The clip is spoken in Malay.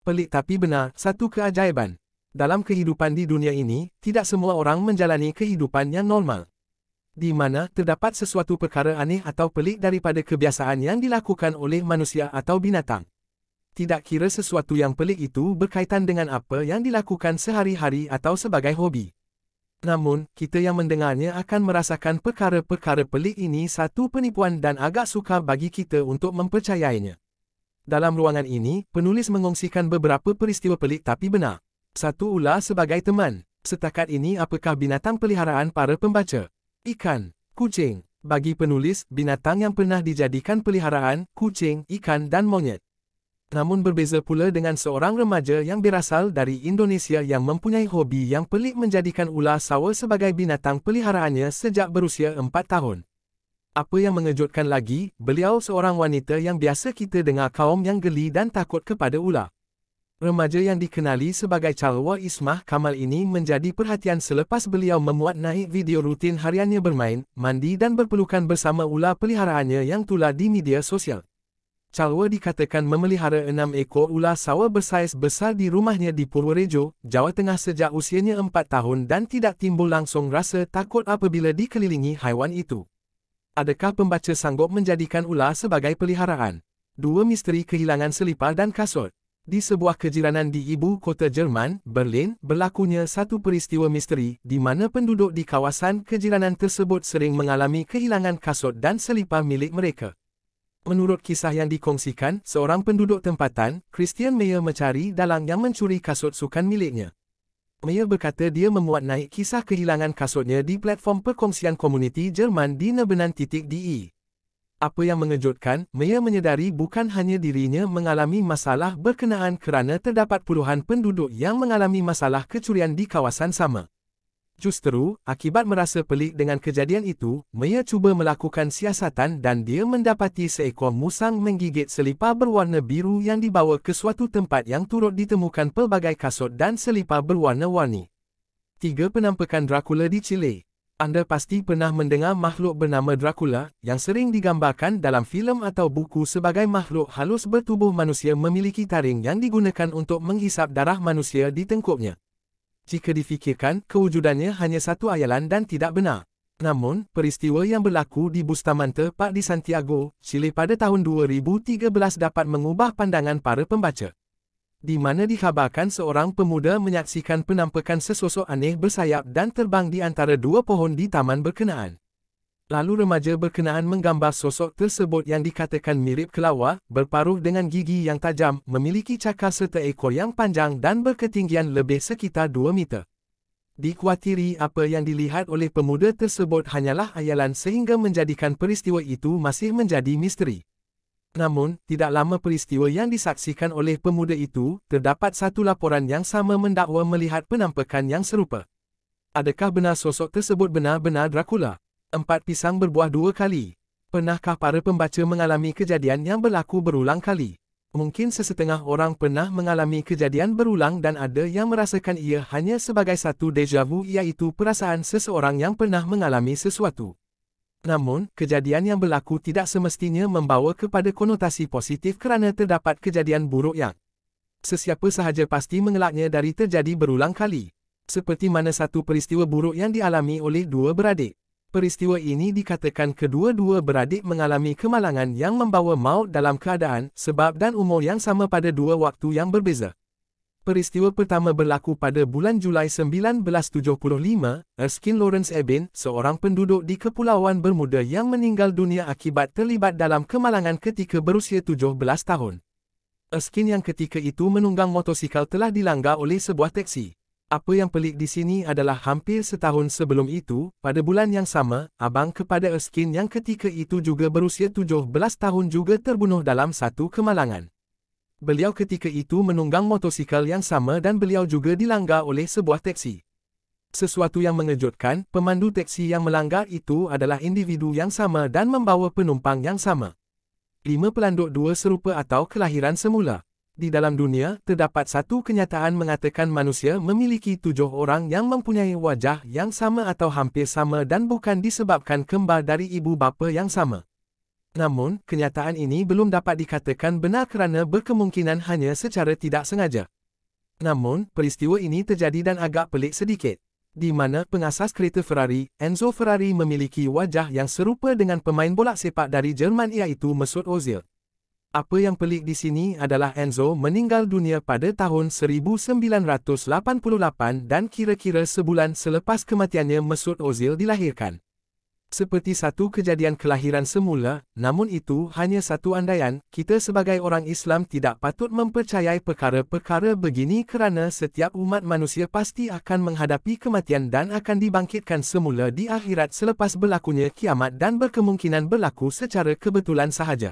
Pelik tapi benar, satu keajaiban. Dalam kehidupan di dunia ini, tidak semua orang menjalani kehidupan yang normal. Di mana terdapat sesuatu perkara aneh atau pelik daripada kebiasaan yang dilakukan oleh manusia atau binatang. Tidak kira sesuatu yang pelik itu berkaitan dengan apa yang dilakukan sehari-hari atau sebagai hobi. Namun, kita yang mendengarnya akan merasakan perkara-perkara pelik ini satu penipuan dan agak sukar bagi kita untuk mempercayainya. Dalam ruangan ini, penulis mengongsikan beberapa peristiwa pelik tapi benar. 1. Ular sebagai teman. Setakat ini apakah binatang peliharaan para pembaca? Ikan, kucing. Bagi penulis, binatang yang pernah dijadikan peliharaan, kucing, ikan dan monyet. Namun berbeza pula dengan seorang remaja yang berasal dari Indonesia yang mempunyai hobi yang pelik menjadikan ular sawa sebagai binatang peliharaannya sejak berusia 4 tahun. Apa yang mengejutkan lagi, beliau seorang wanita yang biasa kita dengar kaum yang geli dan takut kepada ular. Remaja yang dikenali sebagai Calwa Ismah Kamal ini menjadi perhatian selepas beliau memuat naik video rutin hariannya bermain, mandi dan berpelukan bersama ular peliharaannya yang tular di media sosial. Calwa dikatakan memelihara 6 ekor ular sawa bersaiz besar di rumahnya di Purworejo, Jawa Tengah sejak usianya 4 tahun dan tidak timbul langsung rasa takut apabila dikelilingi haiwan itu. Adakah pembaca sanggup menjadikan ular sebagai peliharaan? 2. Misteri kehilangan selipar dan kasut. Di sebuah kejiranan di ibu kota Jerman, Berlin, berlakunya satu peristiwa misteri, di mana penduduk di kawasan kejiranan tersebut sering mengalami kehilangan kasut dan selipar milik mereka. Menurut kisah yang dikongsikan, seorang penduduk tempatan, Christian Meyer mencari dalang yang mencuri kasut sukan miliknya. Meyer berkata dia memuat naik kisah kehilangan kasutnya di platform perkongsian komuniti Jerman di nebenan.de. Apa yang mengejutkan, Meyer menyedari bukan hanya dirinya mengalami masalah berkenaan kerana terdapat puluhan penduduk yang mengalami masalah kecurian di kawasan sama. Justru, akibat merasa pelik dengan kejadian itu, Meyer cuba melakukan siasatan dan dia mendapati seekor musang menggigit selipar berwarna biru yang dibawa ke suatu tempat yang turut ditemukan pelbagai kasut dan selipar berwarna-warni. 3. Penampakan Dracula di Chile. Anda pasti pernah mendengar makhluk bernama Dracula, yang sering digambarkan dalam filem atau buku sebagai makhluk halus bertubuh manusia memiliki taring yang digunakan untuk menghisap darah manusia di tengkuknya. Jika difikirkan, kewujudannya hanya satu ayalan dan tidak benar. Namun, peristiwa yang berlaku di Bustamante Park di Santiago, Chile pada tahun 2013 dapat mengubah pandangan para pembaca. Di mana dikhabarkan seorang pemuda menyaksikan penampakan sesosok aneh bersayap dan terbang di antara dua pohon di taman berkenaan. Lalu remaja berkenaan menggambar sosok tersebut yang dikatakan mirip kelawar, berparuh dengan gigi yang tajam, memiliki cakar serta ekor yang panjang dan berketinggian lebih sekitar 2 meter. Dikhawatiri apa yang dilihat oleh pemuda tersebut hanyalah ayalan sehingga menjadikan peristiwa itu masih menjadi misteri. Namun, tidak lama peristiwa yang disaksikan oleh pemuda itu, terdapat satu laporan yang sama mendakwa melihat penampakan yang serupa. Adakah benar sosok tersebut benar-benar Dracula? 4 pisang berbuah 2 kali. Pernahkah para pembaca mengalami kejadian yang berlaku berulang kali? Mungkin sesetengah orang pernah mengalami kejadian berulang dan ada yang merasakan ia hanya sebagai satu déjà vu, iaitu perasaan seseorang yang pernah mengalami sesuatu. Namun, kejadian yang berlaku tidak semestinya membawa kepada konotasi positif kerana terdapat kejadian buruk yang sesiapa sahaja pasti mengelaknya dari terjadi berulang kali. Seperti mana satu peristiwa buruk yang dialami oleh dua beradik. Peristiwa ini dikatakan kedua-dua beradik mengalami kemalangan yang membawa maut dalam keadaan, sebab dan umur yang sama pada dua waktu yang berbeza. Peristiwa pertama berlaku pada bulan Julai 1975, Erskine Lawrence Ebin, seorang penduduk di Kepulauan Bermuda yang meninggal dunia akibat terlibat dalam kemalangan ketika berusia 17 tahun. Erskine yang ketika itu menunggang motosikal telah dilanggar oleh sebuah teksi. Apa yang pelik di sini adalah hampir setahun sebelum itu, pada bulan yang sama, abang kepada Erskine yang ketika itu juga berusia 17 tahun juga terbunuh dalam satu kemalangan. Beliau ketika itu menunggang motosikal yang sama dan beliau juga dilanggar oleh sebuah teksi. Sesuatu yang mengejutkan, pemandu teksi yang melanggar itu adalah individu yang sama dan membawa penumpang yang sama. 5 pelanduk dua serupa atau kelahiran semula. Di dalam dunia, terdapat satu kenyataan mengatakan manusia memiliki 7 orang yang mempunyai wajah yang sama atau hampir sama dan bukan disebabkan kembar dari ibu bapa yang sama. Namun, kenyataan ini belum dapat dikatakan benar kerana berkemungkinan hanya secara tidak sengaja. Namun, peristiwa ini terjadi dan agak pelik sedikit, di mana pengasas kereta Ferrari, Enzo Ferrari memiliki wajah yang serupa dengan pemain bola sepak dari Jerman iaitu Mesut Ozil. Apa yang pelik di sini adalah Enzo meninggal dunia pada tahun 1988 dan kira-kira sebulan selepas kematiannya Mesut Ozil dilahirkan. Seperti satu kejadian kelahiran semula, namun itu hanya satu andaian, kita sebagai orang Islam tidak patut mempercayai perkara-perkara begini kerana setiap umat manusia pasti akan menghadapi kematian dan akan dibangkitkan semula di akhirat selepas berlakunya kiamat dan berkemungkinan berlaku secara kebetulan sahaja.